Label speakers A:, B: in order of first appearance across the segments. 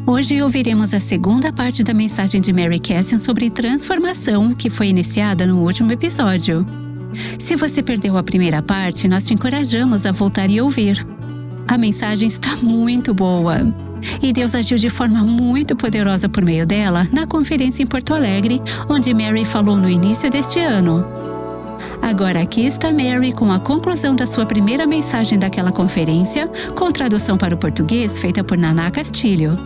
A: Hoje ouviremos a segunda parte da mensagem de Mary Cassin sobre transformação, que foi iniciada no último episódio. Se você perdeu a primeira parte, nós te encorajamos a voltar e ouvir. A mensagem está muito boa. E Deus agiu de forma muito poderosa por meio dela na conferência em Porto Alegre, onde Mary falou no início deste ano. Agora aqui está Mary com a conclusão da sua primeira mensagem daquela conferência, com tradução para o português feita por Naná Castilho.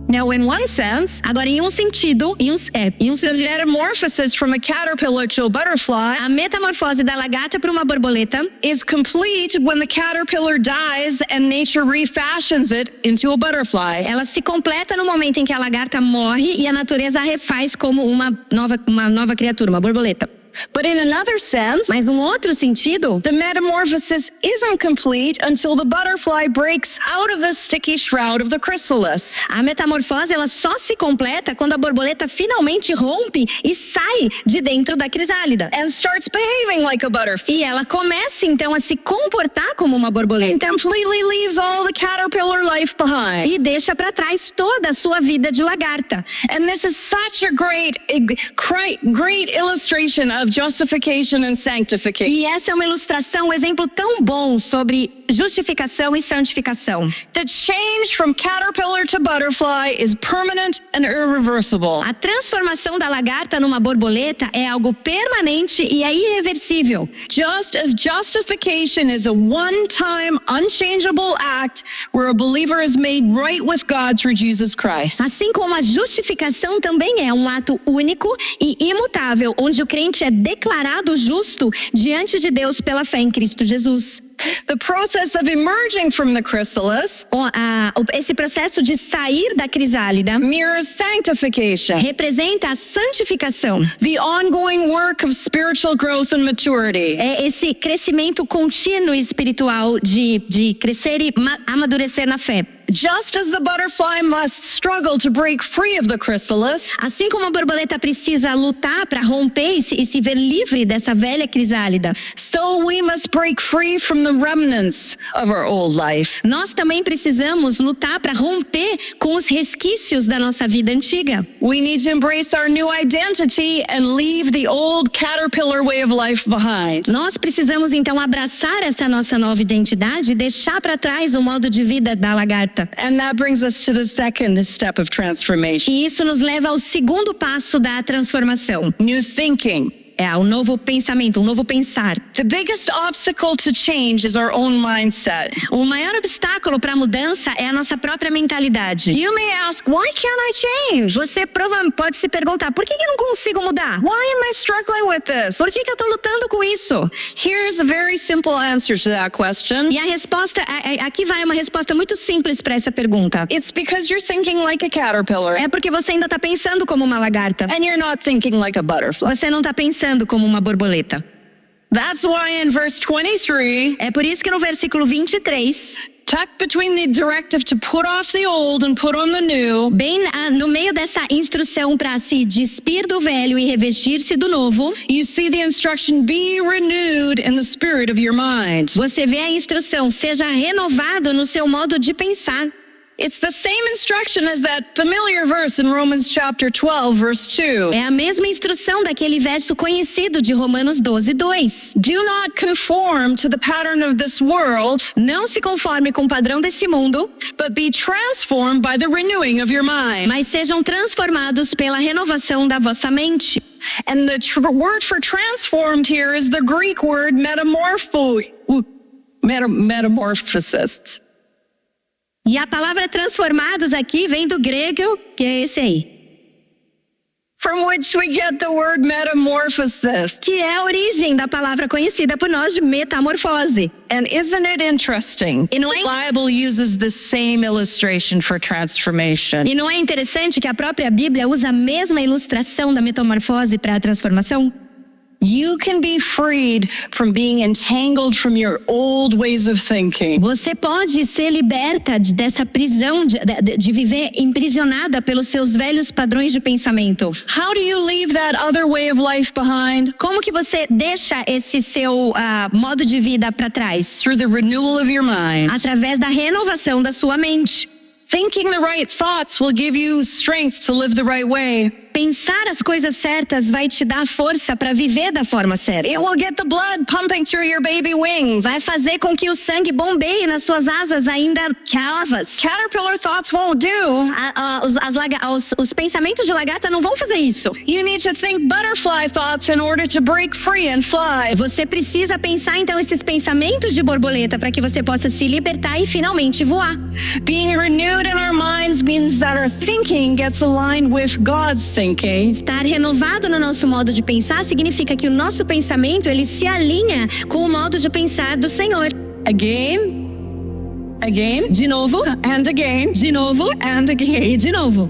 B: Now, in one sense,
C: Agora, em um sentido,
B: the metamorphosis from a caterpillar to a butterfly
C: a metamorfose da lagarta para uma borboleta
B: is complete when the caterpillar dies and nature refashions it into a butterfly.
C: ela se completa no momento em que a lagarta morre e a natureza a refaz como uma nova criatura, uma borboleta.
B: But in another sense,
C: Mas num outro sentido,
B: the metamorphosis isn't complete until the butterfly breaks out of the sticky shroud of the chrysalis.
C: a metamorfose ela só se completa quando a borboleta finalmente rompe e sai de dentro da crisálida.
B: And starts behaving like a butterfly.
C: E ela começa então a se comportar como uma borboleta.
B: Completely leaves all the caterpillar life behind.
C: E deixa para trás toda a sua vida de lagarta.
B: And this is such a great illustration of justification and sanctification.
C: E essa é uma ilustração, um exemplo tão bom sobre justificação e santificação.
B: The change from caterpillar to butterfly is permanent and irreversible.
C: A transformação da lagarta numa borboleta é algo permanente e é irreversível.
B: Just as justification is a one-time, unchangeable act where a believer is made right with God through Jesus Christ.
C: Assim como a justificação também é um ato único e imutável, onde o crente é declarado justo diante de Deus pela fé em Cristo Jesus.
B: The process of emerging from the chrysalis
C: Esse processo de sair da crisálida
B: mirrors sanctification,
C: representa a santificação.
B: the ongoing work of spiritual growth and maturity.
C: É esse crescimento contínuo espiritual de crescer e amadurecer na fé.
B: Just as the butterfly must struggle to break free of the chrysalis,
C: Assim como a borboleta precisa lutar para romper e se ver livre dessa velha crisálida,
B: so we must break free from the remnants of our old life.
C: nós também precisamos lutar para romper com os resquícios da nossa vida antiga.
B: We need to embrace our new identity and leave the old caterpillar way of life behind.
C: Nós precisamos então abraçar essa nossa nova identidade e deixar para trás o modo de vida da lagarta.
B: And that brings us to the second step of transformation.
C: E isso nos leva ao segundo passo da transformação.
B: New thinking.
C: É o novo pensamento, um novo pensar.
B: The biggest obstacle to change is our own mindset.
C: O maior obstáculo para a mudança é a nossa própria mentalidade.
B: You may ask, why can't I change?
C: Você provavelmente pode se perguntar, por que eu não consigo mudar?
B: Why am I struggling with this?
C: Por que eu estou lutando com isso?
B: Here's a very simple answer to that question.
C: E a resposta, aqui vai uma resposta muito simples para essa pergunta.
B: It's because you're thinking like a caterpillar
C: É porque você ainda está pensando como uma lagarta.
B: and you're not thinking like a butterfly.
C: Você não está pensando como uma borboleta.
B: That's why in verse 23,
C: É por isso que no versículo 23,
B: tucked between the directive to put off the old and put on the new,
C: bem no meio dessa instrução para se despir do velho e revestir-se do novo,
B: you see the instruction, be renewed in the spirit of your mind.
C: você vê a instrução, seja renovado no seu modo de pensar.
B: It's the same instruction as that familiar verse in Romans chapter 12, verse 2.
C: É a mesma instrução daquele verso conhecido de Romanos 12:2.
B: Do not conform to the pattern of this world,
C: Não se conforme com o padrão desse mundo,
B: but be transformed by the renewing of your mind.
C: mas sejam transformados pela renovação da vossa mente.
B: And the word for transformed here is the Greek word metamorphosis.
C: E a palavra transformados aqui vem do grego, que é esse aí,
B: From which we get the word metamorphosis.
C: que é a origem da palavra conhecida por nós de metamorfose.
B: And isn't it interesting?
C: E não é-
B: The Bible uses the same illustration for transformation.
C: E não é interessante que a própria Bíblia usa a mesma ilustração da metamorfose para a transformação?
B: You can be freed from being entangled from your old ways of thinking.
C: Você pode ser liberta dessa prisão, de viver imprisionada pelos seus velhos padrões de pensamento.
B: How do you leave that other way of life behind?
C: Como que você deixa esse seu modo de vida para trás?
B: Through the renewal of your mind.
C: Através da renovação da sua mente.
B: Thinking the right thoughts will give you strength to live the right way.
C: Pensar as coisas certas vai te dar força para viver da forma certa.
B: It will get the blood pumping through your baby wings.
C: Vai fazer com que o sangue bombeie nas suas asas ainda cavas.
B: Caterpillar thoughts won't do.
C: Os pensamentos de lagarta não vão fazer isso.
B: You need to think butterfly thoughts in order to break free and fly.
C: Você precisa pensar então esses pensamentos de borboleta para que você possa se libertar e finalmente voar.
B: Being renewed in our minds means that our thinking gets aligned with God's thinking.
C: Estar renovado no nosso modo de pensar significa que o nosso pensamento ele se alinha com o modo de pensar do Senhor.
B: Again,
C: de novo,
B: and again,
C: de novo,
B: and again,
C: e de novo.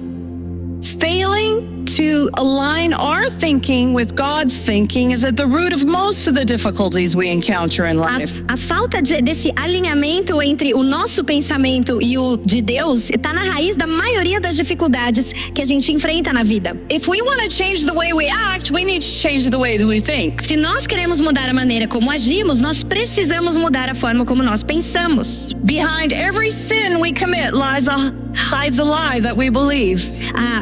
B: Failing to align our thinking with God's thinking is at the root of most of the difficulties we encounter in life.
C: A falta desse alinhamento entre o nosso pensamento e o de Deus está na raiz da maioria das dificuldades que a gente enfrenta na vida.
B: If we want to change the way we act, we need to change the way that we think.
C: Se nós queremos mudar a maneira como agimos, nós precisamos mudar a forma como nós pensamos.
B: Behind every sin we commit hides a lie that we believe.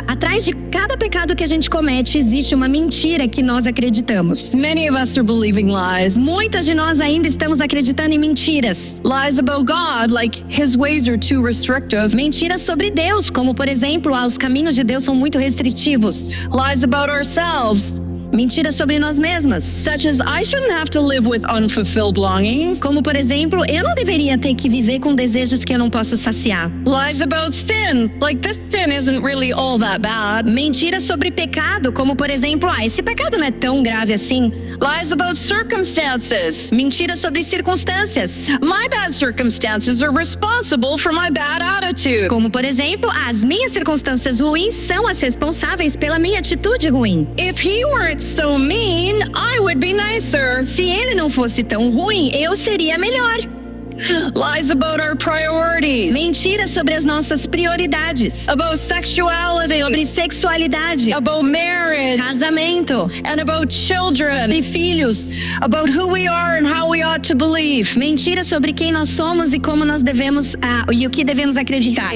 C: Atrás de cada pecado que a gente comete existe uma mentira que nós acreditamos.
B: Many of us are believing lies.
C: Muitas de nós ainda estamos acreditando em mentiras.
B: Lies about God, like His ways are too restrictive.
C: Mentiras sobre Deus, como por exemplo, os caminhos de Deus são muito restritivos.
B: Lies about ourselves.
C: Mentiras sobre nós mesmas.
B: Such as I shouldn't have to live with unfulfilled longings.
C: Como por exemplo, eu não deveria ter que viver com desejos que eu não posso saciar.
B: Lies about sin, like this sin isn't really all that bad.
C: Mentiras sobre pecado, como por exemplo, esse pecado não é tão grave assim.
B: Lies about circumstances.
C: Mentiras sobre circunstâncias.
B: My bad circumstances are responsible for my bad attitude.
C: Como por exemplo, as minhas circunstâncias ruins são as responsáveis pela minha atitude ruim.
B: If he weren't so mean, I would be nicer.
C: Se ele não fosse tão ruim, eu seria melhor.
B: Lies about our priorities.
C: Mentiras sobre as nossas prioridades.
B: About sexuality.
C: Sobre sexualidade.
B: About marriage.
C: Casamento.
B: And about children.
C: E filhos.
B: About who we are and how we ought to believe.
C: Mentiras sobre quem nós somos e como nós devemos e o que devemos acreditar.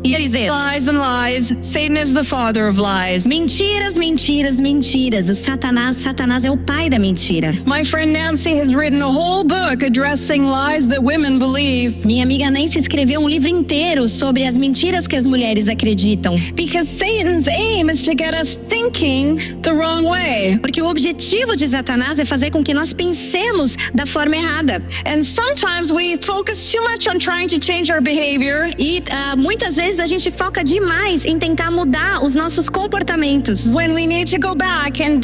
B: Lies and lies. Satan is the father of lies.
C: Mentiras, mentiras, mentiras. O Satanás é o pai da mentira.
B: My friend Nancy has written a whole book addressing lies that women believe.
C: Minha amiga Nancy escreveu um livro inteiro sobre as mentiras que as mulheres acreditam.
B: Because Satan's aim is to get us thinking the wrong way.
C: Porque o objetivo de Satanás é fazer com que nós pensemos da forma errada.
B: And sometimes we focus too much on trying to change our behavior.
C: E muitas vezes a gente foca demais em tentar mudar os nossos comportamentos.
B: When we need to go back and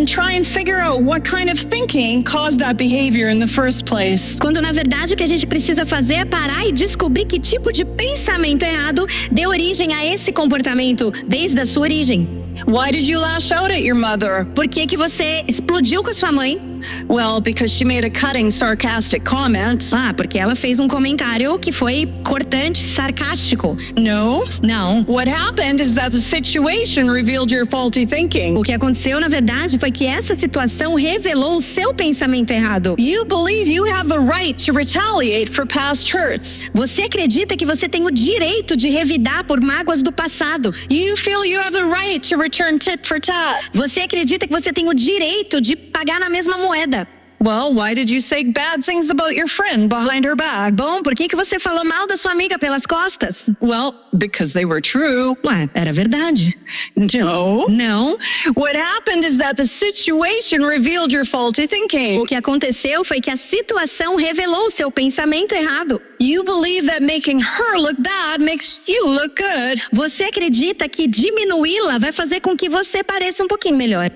B: try and figure out what kind of thinking caused that behavior in the first place.
C: Quando na verdade o que a gente precisa fazer é parar e descobrir que tipo de pensamento errado deu origem a esse comportamento desde a sua origem.
B: Why did you lash out at your mother?
C: Por que você explodiu com a sua mãe?
B: Well, because she made a cutting, sarcastic comment.
C: Porque ela fez um comentário que foi cortante, sarcástico.
B: No.
C: Não.
B: What happened is that the situation revealed your faulty thinking.
C: O que aconteceu, na verdade, foi que essa situação revelou o seu pensamento errado.
B: You believe you have the right to retaliate for past hurts.
C: Você acredita que você tem o direito de revidar por mágoas do passado.
B: You feel you have the right to return tit for tat.
C: Você acredita que você tem o direito de pagar na mesma moeda.
B: Well, why did you say bad things about your friend behind her back?
C: Bom, por que você falou mal da sua amiga pelas costas?
B: Well, because they were true.
C: Era verdade.
B: No.
C: Não.
B: What happened is that the situation revealed your faulty thinking.
C: O que aconteceu foi que a situação revelou o seu pensamento errado.
B: You believe that making her look bad makes you look good.
C: Você acredita que diminuí-la vai fazer com que você pareça um pouquinho melhor.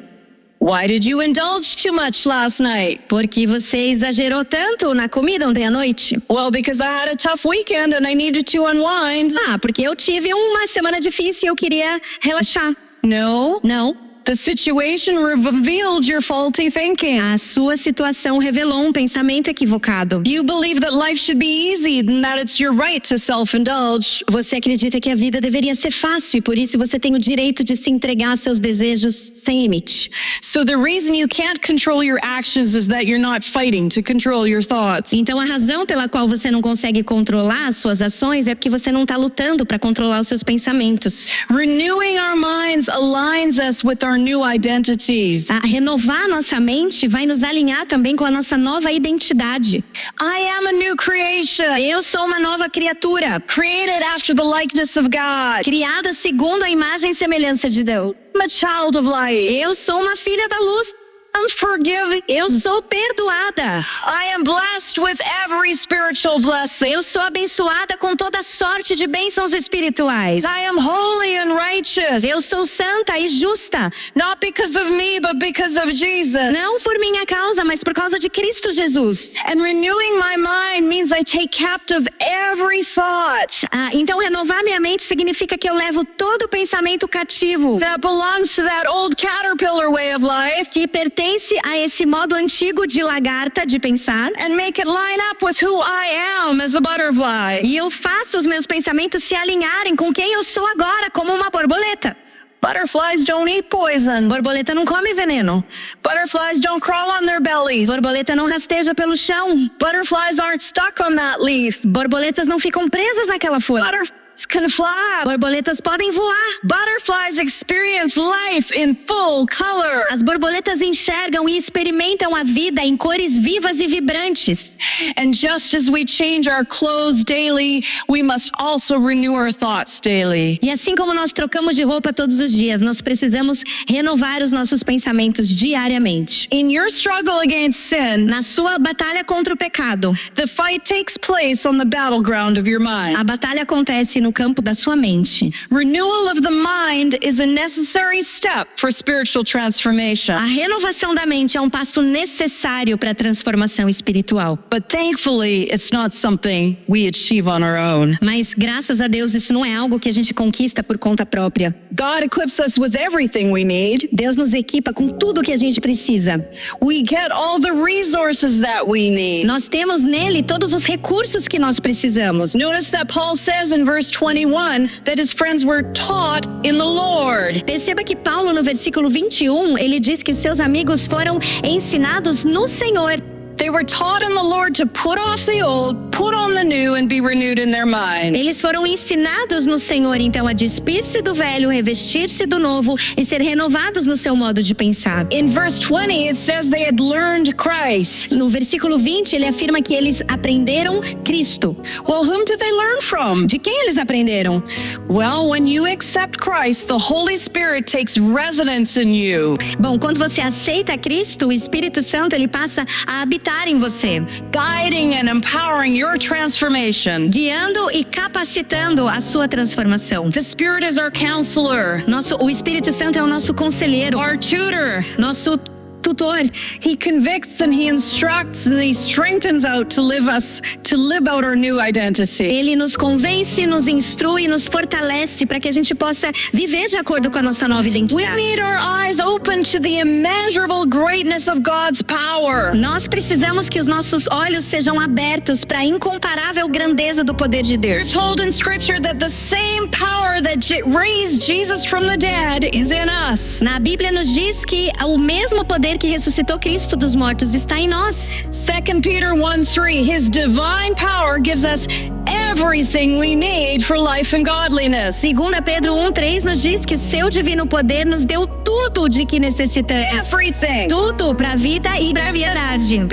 B: Why did you indulge too much last night?
C: Por que você exagerou tanto na comida ontem à noite?
B: Well, because I had a tough weekend and I needed to unwind.
C: Porque eu tive uma semana difícil e eu queria relaxar.
B: No.
C: Não.
B: The situation revealed your faulty thinking.
C: A sua situação revelou um pensamento equivocado.
B: You believe that life should be easy and that it's your right to self-indulge.
C: Você acredita que a vida deveria ser fácil e por isso você tem o direito de se entregar a seus desejos sem limite.
B: So the reason you can't control your actions is that you're not fighting to control your thoughts.
C: Então a razão pela qual você não consegue controlar as suas ações é porque você não está lutando para controlar os seus pensamentos.
B: Renewing our minds aligns us with our new identities.
C: A renovar nossa mente vai nos alinhar também com a nossa nova identidade.
B: I am a new creation,
C: Eu sou uma nova criatura,
B: created after the likeness of God.
C: criada segundo a imagem e semelhança de Deus.
B: I'm a child of light.
C: Eu sou uma filha da luz.
B: I'm forgiven.
C: Eu sou perdoada.
B: I am blessed with every spiritual blessing.
C: Eu sou abençoada com toda sorte de bênçãos espirituais.
B: I am holy and righteous.
C: Eu sou santa e justa.
B: Not because of me, but because of Jesus.
C: Não por minha causa, mas por causa de Cristo Jesus.
B: And renewing my mind means I take captive every thought
C: Então renovar minha mente significa que eu levo todo o pensamento cativo
B: that belongs to that old caterpillar way of life
C: que pertence a esse modo antigo de lagarta de pensar
B: and make it line up with who I am as a butterfly.
C: e eu faço os meus pensamentos se alinharem com quem eu sou agora, como uma borboleta.
B: Butterflies don't eat poison.
C: Borboleta não come veneno.
B: Butterflies don't crawl on their bellies.
C: Borboleta não rasteja pelo chão.
B: Butterflies aren't stuck on that leaf.
C: Borboletas não ficam presas naquela folha.
B: Butterflies can fly.
C: Borboletas podem voar.
B: Butterflies experience life in full color.
C: As borboletas enxergam e experimentam a vida em cores vivas e vibrantes.
B: And just as we change our clothes daily, we must also renew our thoughts daily.
C: E assim como nós trocamos de roupa todos os dias, nós precisamos renovar os nossos pensamentos diariamente.
B: In your struggle against sin,
C: Na sua batalha contra o pecado,
B: the fight takes place on the battleground of your mind.
C: a batalha acontece no campo da sua mente.
B: Renewal of the mind is a necessary step for spiritual
C: A
B: transformation.
C: renovação da mente é um passo necessário para a transformação espiritual.
B: But thankfully, it's not something we achieve on our own.
C: Mas graças a Deus isso não é algo que a gente conquista por conta própria.
B: God equips us with everything we need.
C: Deus nos equipa com tudo o que a gente precisa.
B: We get all the resources that we need.
C: Nós temos nele todos os recursos que nós precisamos.
B: Notice that Paul says in verse 21 that his friends were taught in the Lord.
C: Perceba que Paulo, no versículo 21, ele diz que seus amigos foram ensinados no Senhor.
B: They were taught in the Lord to put off the old, put on the new, and be renewed in their mind.
C: Eles foram ensinados no Senhor, então, a despir-se do velho, revestir-se do novo e ser renovados no seu modo de pensar.
B: In verse 20, it says they had learned Christ.
C: No versículo 20, ele afirma que eles aprenderam Cristo.
B: Well, whom did they learn from?
C: De quem eles aprenderam?
B: Well, when you accept Christ, the Holy Spirit takes residence in you,
C: Bom, quando você aceita Cristo, o Espírito Santo, ele passa a habitar em você,
B: guiding and empowering your transformation.
C: guiando e capacitando a sua transformação.
B: The Spirit is our counselor,
C: O Espírito Santo é o nosso conselheiro,
B: our tutor.
C: nosso tutor.
B: He convicts and he instructs and he strengthens out to live out our new identity.
C: Ele nos convence, nos instrui, nos fortalece para que a gente possa viver de acordo com a nossa nova
B: We
C: identidade.
B: need our eyes open to the immeasurable greatness of God's power.
C: Nós precisamos que os nossos olhos sejam abertos para a incomparável grandeza do poder de
B: We're
C: Deus.
B: told in Scripture that the same power that raised Jesus from the dead is in us.
C: Na Bíblia nos diz que o mesmo poder que ressuscitou Cristo dos mortos está em nós.
B: 2 Peter 1:3, His divine power gives us everything we need for life and godliness.
C: 2 Pedro 1:3 nos diz que o seu divino poder nos deu tudo de que necessitamos.
B: Everything.
C: Tudo para a vida e para a piedade.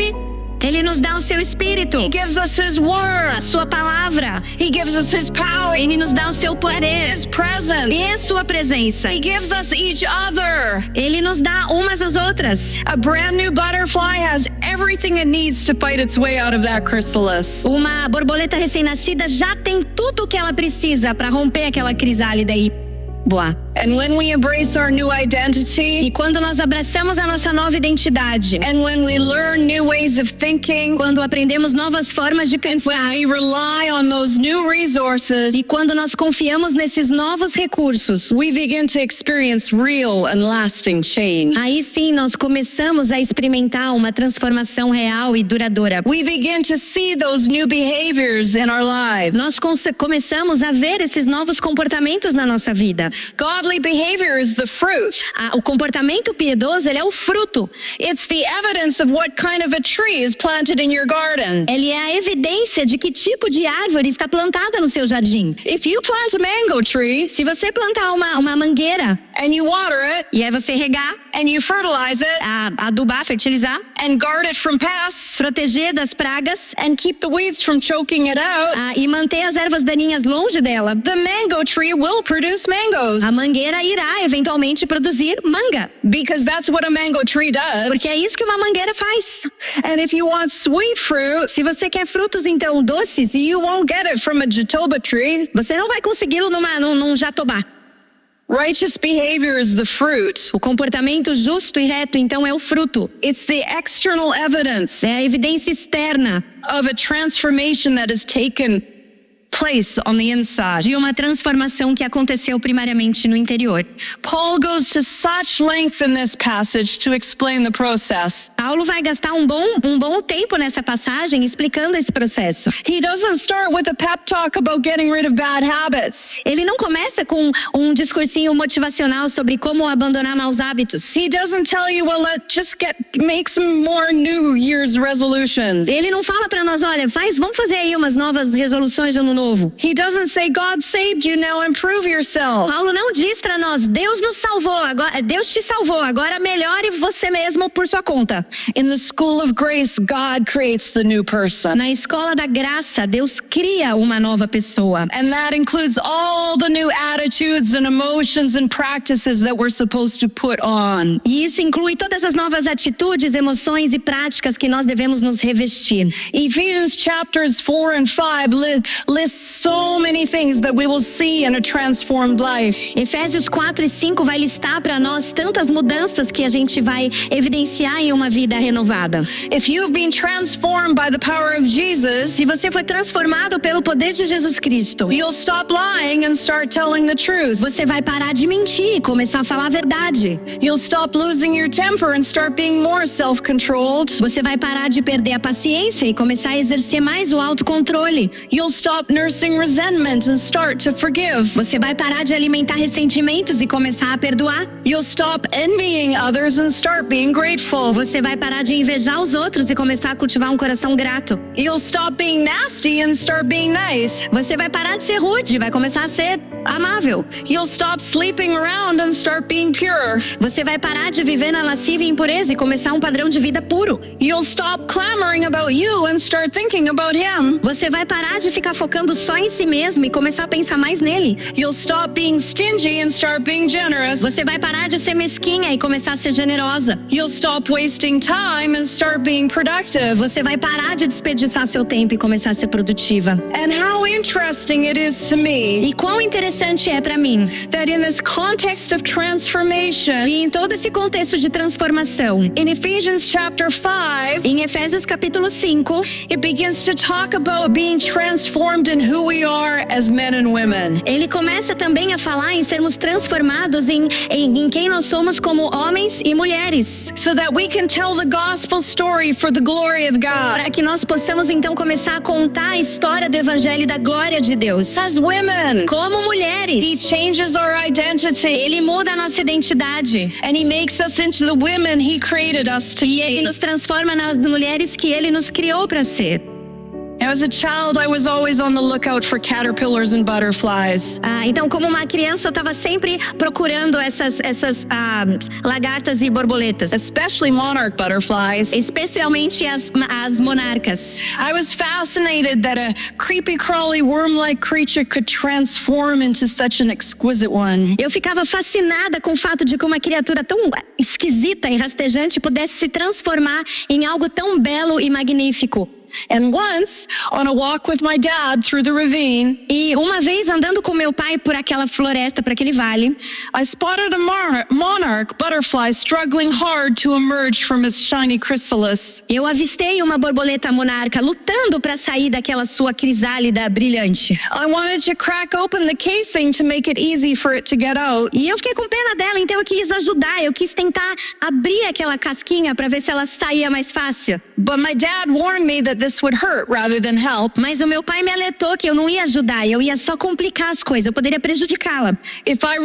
C: Ele nos dá o seu Espírito,
B: He gives us His word.
C: a sua palavra.
B: He gives us His power.
C: Ele nos dá o seu poder
B: His presence.
C: e a sua presença.
B: He gives us each other.
C: Ele nos dá umas às outras.
B: A brand new butterfly has everything it needs to fight its way out of that chrysalis.
C: Uma borboleta recém-nascida já tem tudo o que ela precisa para romper aquela crisálida e voar.
B: And when we embrace our new identity,
C: E quando nós abraçamos a nossa nova identidade,
B: and when we learn new ways of thinking,
C: quando aprendemos novas formas de
B: and
C: pensar,
B: when we rely on those new resources,
C: e quando nós confiamos nesses novos recursos,
B: we begin to experience real and lasting change.
C: aí sim nós começamos a experimentar uma transformação real e duradoura.
B: We begin to see those new behaviors in our lives.
C: Nós começamos a ver esses novos comportamentos na nossa vida.
B: Godly behavior is the fruit.
C: O comportamento piedoso, ele é o fruto.
B: It's the evidence of what kind of a tree is planted in your garden.
C: Ele é a evidência de que tipo de árvore está plantada no seu jardim.
B: If you plant a mango tree
C: Se você plantar uma mangueira
B: and you water it
C: e aí você regar,
B: and you fertilize it
C: adubar, fertilizar,
B: and guard it from pests
C: proteger das pragas
B: and keep the weeds from choking it out,
C: e manter as ervas daninhas longe dela,
B: the mango tree will produce mangoes
C: a mangueira irá eventualmente produzir manga.
B: because that's what a mango tree does.
C: Porque é isso que uma mangueira faz.
B: And if you want sweet fruit,
C: Se você quer frutos então doces,
B: you won't get it from a jatoba tree.
C: você não vai consegui-lo num jatobá.
B: Righteous behavior is the fruit.
C: O comportamento justo e reto então é o fruto.
B: It's the external evidence
C: É a evidência externa
B: of a transformation that has taken place on the inside.
C: de uma transformação que aconteceu primariamente no interior.
B: Paul goes to such length in this passage to explain the process.
C: Paulo vai gastar um bom tempo nessa passagem explicando esse processo.
B: He doesn't start with a pep talk about getting rid of bad habits.
C: Ele não começa com um discursinho motivacional sobre como abandonar maus hábitos.
B: He doesn't tell you, well, make some more New Year's resolutions.
C: Ele não fala para nós, olha, vamos fazer aí umas novas resoluções de ano novo.
B: He doesn't say, God saved you, now improve yourself.
C: Paulo não diz para nós, Deus nos salvou, Deus te salvou, agora melhore você mesmo por sua conta.
B: In the school of grace, God creates the new person.
C: Na escola da graça, Deus cria uma nova pessoa.
B: And that includes all the new attitudes and emotions and practices that we're supposed to put on.
C: E isso inclui todas as novas atitudes, emoções e práticas que nós devemos nos revestir.
B: Ephesians chapters 4 and 5 lists so many things that we will see in a transformed life.
C: Efésios 4 e 5 vai listar para nós tantas mudanças que a gente vai evidenciar em uma vida renovada.
B: If you've been transformed by the power of Jesus,
C: Se você foi transformado pelo poder de Jesus Cristo,
B: you'll stop lying and start telling the truth.
C: você vai parar de mentir e começar a falar a verdade.
B: You'll stop losing your temper and start being more self-controlled.
C: Você vai parar de perder a paciência e começar a exercer mais o autocontrole.
B: You'll stop nursing resentment and start to forgive.
C: Você vai parar de alimentar ressentimentos e começar a perdoar.
B: You'll stop envying others and start being grateful.
C: Você vai parar de invejar os outros e começar a cultivar um coração grato.
B: You'll stop being nasty and start being nice.
C: Você vai parar de ser rude e vai começar a ser amável.
B: You'll stop sleeping around and start being pure.
C: Você vai parar de viver na lascívia e impureza e começar um padrão de vida puro.
B: You'll stop clamoring about you and start thinking about him.
C: Você vai parar de ficar focando só em si mesmo e começar a pensar mais nele.
B: You'll stop being stingy and start being generous.
C: Você vai parar de ser mesquinha e começar a ser generosa.
B: You'll stop wasting time and start being productive.
C: Você vai parar de desperdiçar seu tempo e começar a ser produtiva.
B: And how interesting it is to me
C: E quão interessante é para mim
B: that in this context of transformation,
C: e em todo esse contexto de transformação,
B: in Ephesians chapter 5,
C: em Efésios capítulo 5,
B: it begins to talk about being transformed in who we are as men and women.
C: ele começa também a falar em sermos transformados em quem nós somos como homens e mulheres,
B: So that we can tell the gospel story for the glory of God.
C: para que nós possamos então começar a contar a história do evangelho e da glória de Deus.
B: As women,
C: Como mulheres,
B: He changes our identity
C: ele muda a nossa identidade
B: and He makes us into the women He created us to
C: e ele
B: be.
C: nos transforma nas mulheres que ele nos criou para ser.
B: As a child, I was always on the lookout for caterpillars and butterflies.
C: Então, como uma criança, eu estava sempre procurando essas lagartas e borboletas,
B: Especially monarch butterflies.
C: especialmente as monarcas.
B: I was fascinated that a creepy, crawly, worm-like creature could transform into such an exquisite one.
C: Eu ficava fascinada com o fato de que uma criatura tão esquisita e rastejante pudesse se transformar em algo tão belo e magnífico.
B: And once, on a walk with my dad through the ravine,
C: E uma vez andando com meu pai por aquela floresta, por aquele vale,
B: I spotted a monarch butterfly struggling hard to emerge from its shiny chrysalis.
C: eu avistei uma borboleta monarca lutando para sair daquela sua crisálida brilhante.
B: I wanted to crack open the casing to make it easy for it to get out.
C: E eu fiquei com pena dela, então eu quis ajudar, eu quis tentar abrir aquela casquinha para ver se ela saía mais fácil.
B: But my dad warned me that this would hurt rather than help.
C: Mas o meu pai me alertou que eu não ia ajudar, eu ia só complicar as coisas, eu poderia prejudicá-la.
B: If I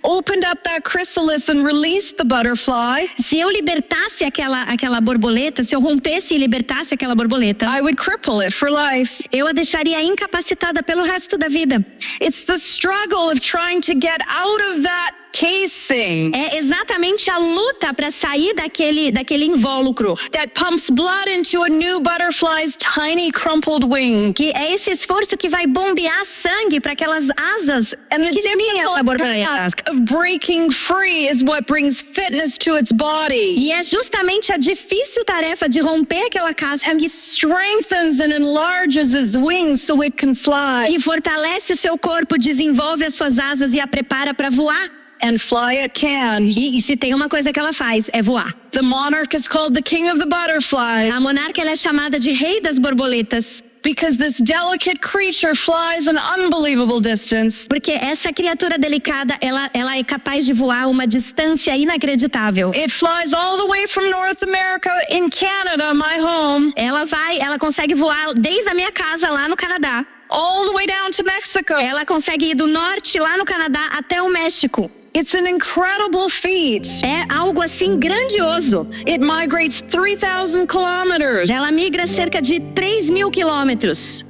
B: opened up that chrysalis and released the butterfly,
C: Se eu libertasse aquela borboleta, se eu rompesse e libertasse aquela borboleta,
B: I would cripple it for life.
C: eu a deixaria incapacitada pelo resto da vida.
B: It's the struggle of trying to get out of that casing
C: É exatamente a luta para sair daquele invólucro.
B: that pumps blood into a new butterfly's tiny crumpled wing.
C: Que é esse esforço que vai bombear sangue para aquelas asas
B: And the
C: pequenininhas da
B: difficult
C: borboleta.
B: task of breaking free is what brings fitness to its body.
C: E é justamente a difícil tarefa de romper aquela casca
B: And he strengthens and enlarges its wings so it can fly.
C: e fortalece o seu corpo, desenvolve as suas asas e a prepara para voar.
B: And fly it can.
C: E se tem uma coisa que ela faz, é voar.
B: The monarch is called the king of the butterfly
C: A monarca ela é chamada de rei das borboletas,
B: because this delicate creature flies an unbelievable distance.
C: porque essa criatura delicada, ela é capaz de voar uma distância inacreditável.
B: It flies all the way from North America in Canada, my home,
C: Ela consegue voar desde a minha casa lá no Canadá.
B: all the way down to Mexico.
C: Ela consegue ir do norte lá no Canadá até o México.
B: It's an incredible feat.
C: É algo assim grandioso.
B: It migrates 3,000 kilometers.
C: Ela migra cerca de 3.000 quilômetros.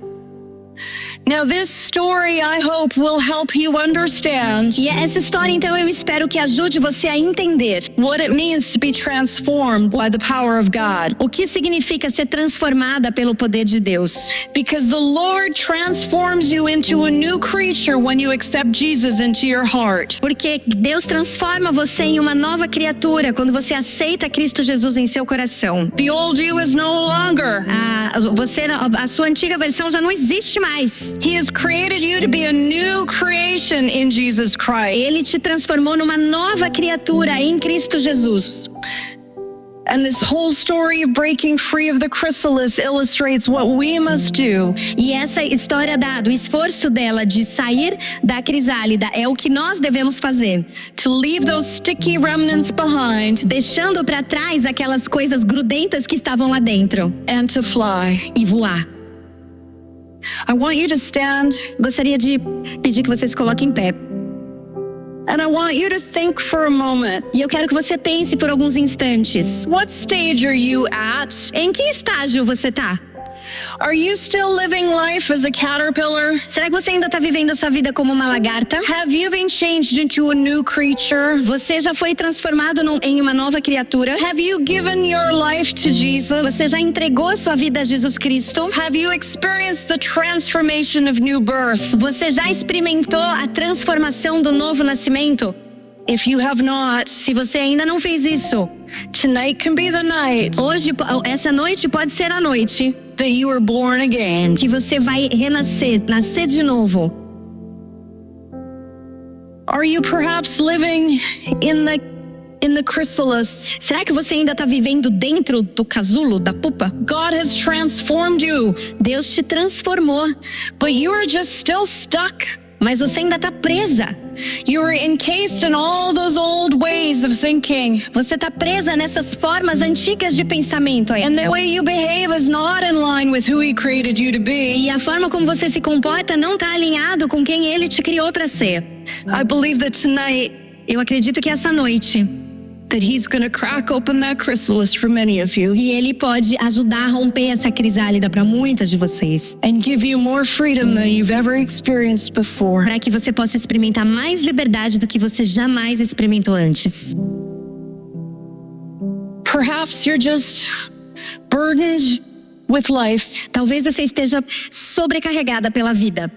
B: Now, this story, I hope, will help you understand
C: E essa história, então, eu espero que ajude você a entender
B: what it means to be transformed by the power of God.
C: o que significa ser transformada pelo poder de Deus.
B: Because the Lord transforms you into a new creature when you accept Jesus into your heart.
C: Porque Deus transforma você em uma nova criatura quando você aceita Cristo Jesus em seu coração.
B: The old you is no longer.
C: A sua antiga versão já não existe mais.
B: He has created you to be a new creation in Jesus Christ.
C: Ele te transformou numa nova criatura em Cristo Jesus.
B: And this whole story of breaking free of the chrysalis illustrates what we must do
C: E essa história do esforço dela de sair da crisálida é o que nós devemos fazer,
B: to leave those sticky remnants behind
C: deixando para trás aquelas coisas grudentas que estavam lá dentro
B: and to fly.
C: e voar.
B: I want you to stand
C: Gostaria de pedir que você se coloque em pé.
B: and I want you to think for a moment.
C: E eu quero que você pense por alguns instantes.
B: What stage are you at?
C: Em que estágio você tá?
B: Are you still living life as a caterpillar?
C: Será que você ainda está vivendo a sua vida como uma lagarta?
B: Have you been changed into a new creature?
C: Você já foi transformado em uma nova criatura?
B: Have you given your life to Jesus?
C: Você já entregou a sua vida a Jesus Cristo?
B: Have you experienced the transformation of new birth?
C: Você já experimentou a transformação do novo nascimento?
B: If you have not,
C: Se você ainda não fez isso,
B: tonight can be the night
C: essa noite pode ser a noite
B: that you were born again.
C: que você vai renascer, nascer de novo.
B: Are you perhaps living in the chrysalis?
C: Será que você ainda está vivendo dentro do casulo, da pupa?
B: God has transformed you,
C: Deus te transformou,
B: but you are just still stuck.
C: mas você ainda está presa.
B: You are encased in all those old ways of thinking.
C: Você está presa nessas formas antigas de pensamento aí.
B: And the way you behave is not in line with who He created you to be.
C: E a forma como você se comporta não está alinhado com quem Ele te criou para ser.
B: I believe that tonight
C: Eu acredito que essa noite,
B: that He's going to crack open that chrysalis for many of you
C: e Ele pode ajudar a romper essa crisálida para muitas de vocês,
B: and give you more freedom than you've ever experienced before.
C: para que você possa experimentar mais liberdade do que você jamais experimentou antes.
B: Perhaps you're just burdened with life
C: Talvez você esteja sobrecarregada pela vida.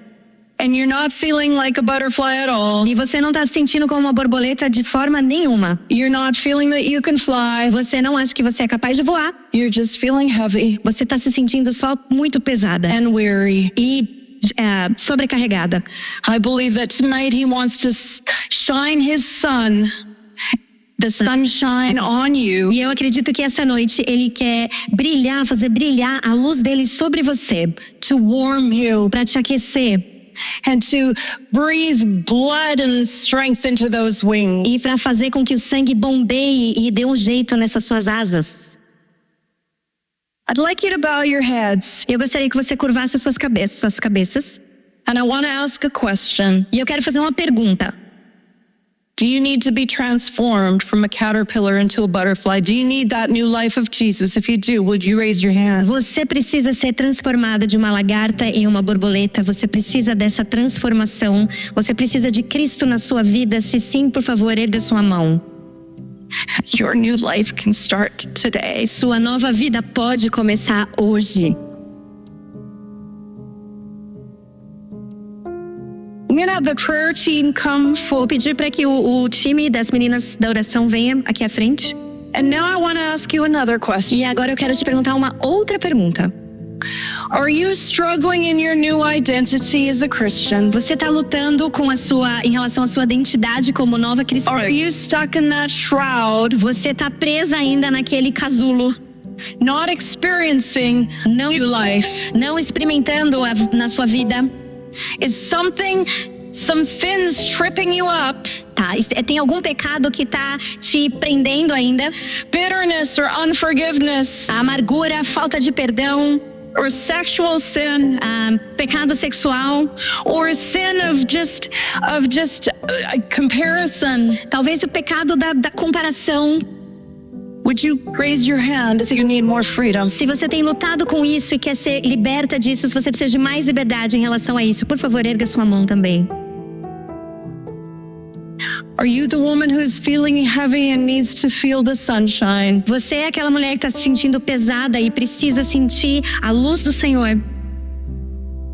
B: and you're not feeling like a butterfly at all.
C: E você não está se sentindo como uma borboleta de forma nenhuma.
B: You're not feeling that you can fly.
C: Você não acha que você é capaz de voar.
B: You're just feeling heavy
C: Você está se sentindo só muito pesada
B: and weary.
C: e sobrecarregada.
B: I believe that tonight he wants to shine his sun, the sunshine on you.
C: E eu acredito que essa noite ele quer brilhar, fazer brilhar a luz dele sobre você,
B: To warm you
C: para te aquecer
B: and to breathe blood and strength into those wings.
C: e para fazer com que o sangue bombeie e dê um jeito nessas suas asas.
B: I'd like you to bow your heads,
C: Eu gostaria que você curvasse suas cabeças.
B: and I want to ask a question.
C: E eu quero fazer uma pergunta.
B: Do you need to be transformed from a caterpillar into a butterfly? Do you need that new life of Jesus? If you do, would you raise your hand?
C: Você precisa ser transformada de uma lagarta em uma borboleta. Você precisa dessa transformação. Você precisa de Cristo na sua vida. Se sim, por favor, erga sua mão.
B: Your new life can start today.
C: Sua nova vida pode começar hoje.
B: I'm going to have the prayer team come
C: Vou pedir para que o time das meninas da oração venha aqui à frente.
B: And now I want to ask you another question.
C: E agora eu quero te perguntar uma outra pergunta.
B: Are you struggling in your new identity as a Christian?
C: Você está lutando em relação à sua identidade como nova cristã?
B: Are you stuck in that shroud,
C: Você está presa ainda naquele casulo,
B: not experiencing new life?
C: não experimentando na sua vida?
B: Is some sins tripping you up?
C: Tá, tem algum pecado que tá te prendendo ainda?
B: Bitterness or unforgiveness?
C: A amargura, falta de perdão,
B: Or sexual sin?
C: pecado sexual,
B: Or sin of just comparison?
C: talvez o pecado da comparação.
B: Would you raise your hand if you need more freedom?
C: Se você tem lutado com isso e quer ser liberta disso, se você precisa de mais liberdade em relação a isso, por favor, erga sua mão também.
B: Are you the woman who's feeling heavy and needs to feel the sunshine?
C: Você é aquela mulher que está se sentindo pesada e precisa sentir a luz do Senhor.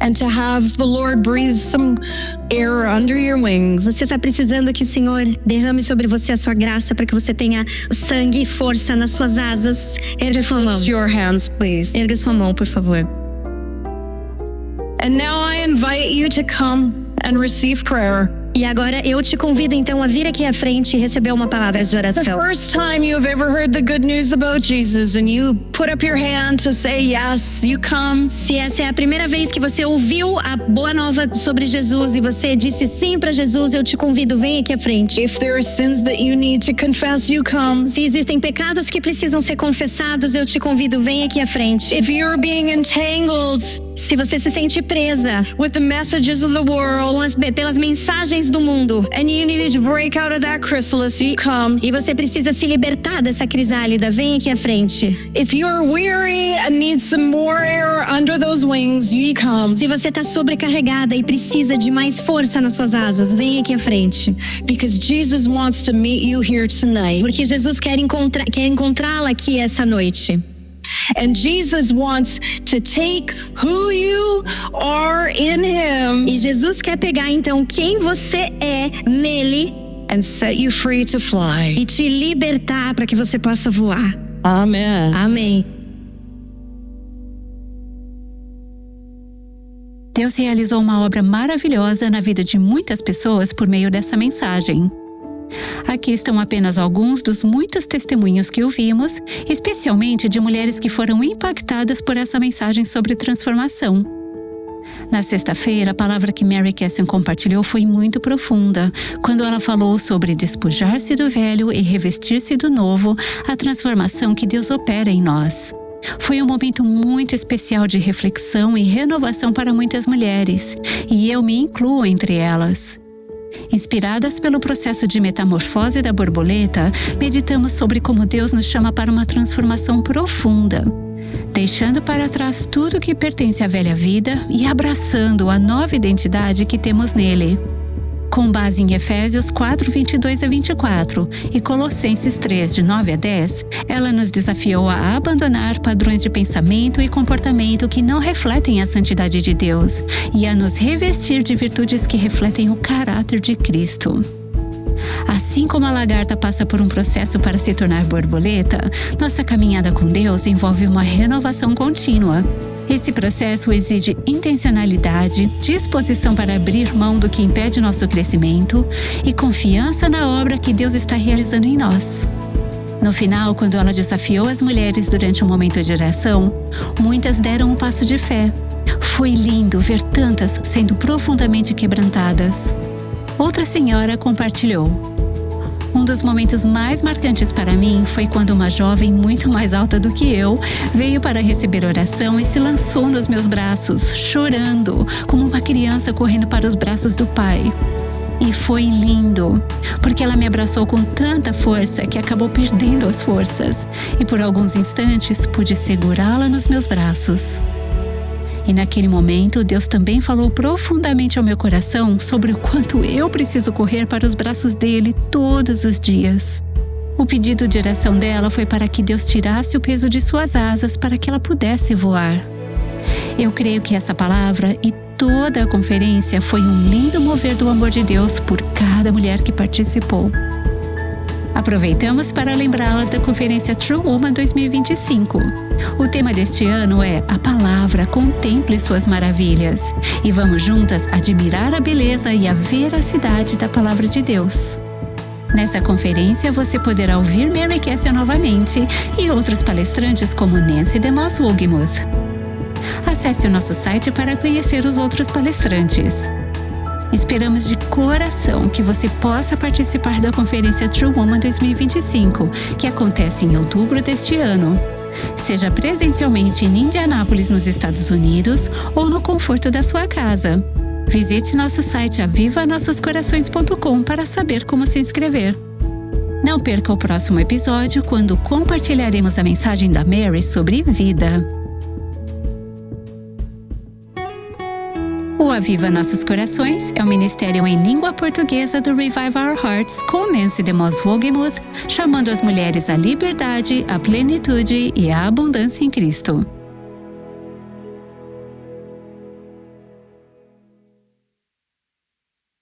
B: And to have the Lord breathe some air under your wings.
C: Você está precisando que o Senhor derrame sobre você a sua graça para que você tenha sangue e força nas suas asas. Erga sua mão.
B: Lift your hands, please.
C: Erga sua mão, por favor.
B: And now I invite you to come and receive prayer.
C: E agora eu te convido então a vir aqui à frente e receber uma palavra de
B: The
C: oração.
B: first time you've ever heard the good news about Jesus and you put up your hand to say yes, you come.
C: Se essa é a primeira vez que você ouviu a boa nova sobre Jesus e você disse sim para Jesus, eu te convido, vem aqui à frente.
B: If there are sins that you need to confess, you come.
C: Se existem pecados que precisam ser confessados, eu te convido, vem aqui à frente.
B: If you're being entangled
C: Se você se sente presa
B: with the messages of the world
C: pelas mensagens do mundo
B: and you need to break out of that chrysalis, you come.
C: e você precisa se libertar dessa crisálida, vem aqui à frente.
B: If you're weary and need some more air under those wings, you come.
C: Se você está sobrecarregada e precisa de mais força nas suas asas, vem aqui à frente.
B: Because Jesus wants to meet you here tonight.
C: Porque Jesus quer encontrá-la aqui essa noite.
B: And Jesus wants to take who you are in Him
C: E Jesus quer pegar então quem você é nele
B: and set you free to fly.
C: e te libertar para que você possa voar.
B: Amen.
C: Amém.
A: Deus realizou uma obra maravilhosa na vida de muitas pessoas por meio dessa mensagem. Aqui estão apenas alguns dos muitos testemunhos que ouvimos, especialmente de mulheres que foram impactadas por essa mensagem sobre transformação. Na sexta-feira, a palavra que Mary Casson compartilhou foi muito profunda, quando ela falou sobre despojar-se do velho e revestir-se do novo, a transformação que Deus opera em nós. Foi um momento muito especial de reflexão e renovação para muitas mulheres, e eu me incluo entre elas. Inspiradas pelo processo de metamorfose da borboleta, meditamos sobre como Deus nos chama para uma transformação profunda, deixando para trás tudo que pertence à velha vida e abraçando a nova identidade que temos nele. Com base em Efésios 4, 22 a 24 e Colossenses 3, de 9 a 10, ela nos desafiou a abandonar padrões de pensamento e comportamento que não refletem a santidade de Deus e a nos revestir de virtudes que refletem o caráter de Cristo. Assim como a lagarta passa por um processo para se tornar borboleta, nossa caminhada com Deus envolve uma renovação contínua. Esse processo exige intencionalidade, disposição para abrir mão do que impede nosso crescimento e confiança na obra que Deus está realizando em nós. No final, quando ela desafiou as mulheres durante um momento de oração, muitas deram um passo de fé. Foi lindo ver tantas sendo profundamente quebrantadas. Outra senhora compartilhou: um dos momentos mais marcantes para mim foi quando uma jovem muito mais alta do que eu veio para receber oração e se lançou nos meus braços, chorando, como uma criança correndo para os braços do pai. E foi lindo, porque ela me abraçou com tanta força que acabou perdendo as forças, e por alguns instantes pude segurá-la nos meus braços. E naquele momento, Deus também falou profundamente ao meu coração sobre o quanto eu preciso correr para os braços dele todos os dias. O pedido de oração dela foi para que Deus tirasse o peso de suas asas para que ela pudesse voar. Eu creio que essa palavra e toda a conferência foi um lindo mover do amor de Deus por cada mulher que participou. Aproveitamos para lembrá-las da Conferência True Woman 2025. O tema deste ano é A Palavra Contemple Suas Maravilhas. E vamos juntas admirar a beleza e a veracidade da Palavra de Deus. Nessa conferência você poderá ouvir Mary Cassia novamente e outros palestrantes como Nancy DeMoss Wogemuth. Acesse o nosso site para conhecer os outros palestrantes. Esperamos de coração que você possa participar da Conferência True Woman 2025, que acontece em outubro deste ano. Seja presencialmente em Indianápolis, nos Estados Unidos, ou no conforto da sua casa. Visite nosso site avivanossoscorações.com para saber como se inscrever. Não perca o próximo episódio, quando compartilharemos a mensagem da Mary sobre vida. O Aviva Nossos Corações é um ministério em língua portuguesa do Revive Our Hearts com Nancy DeMoss Wogemuth, chamando as mulheres à liberdade, à plenitude e à abundância em Cristo.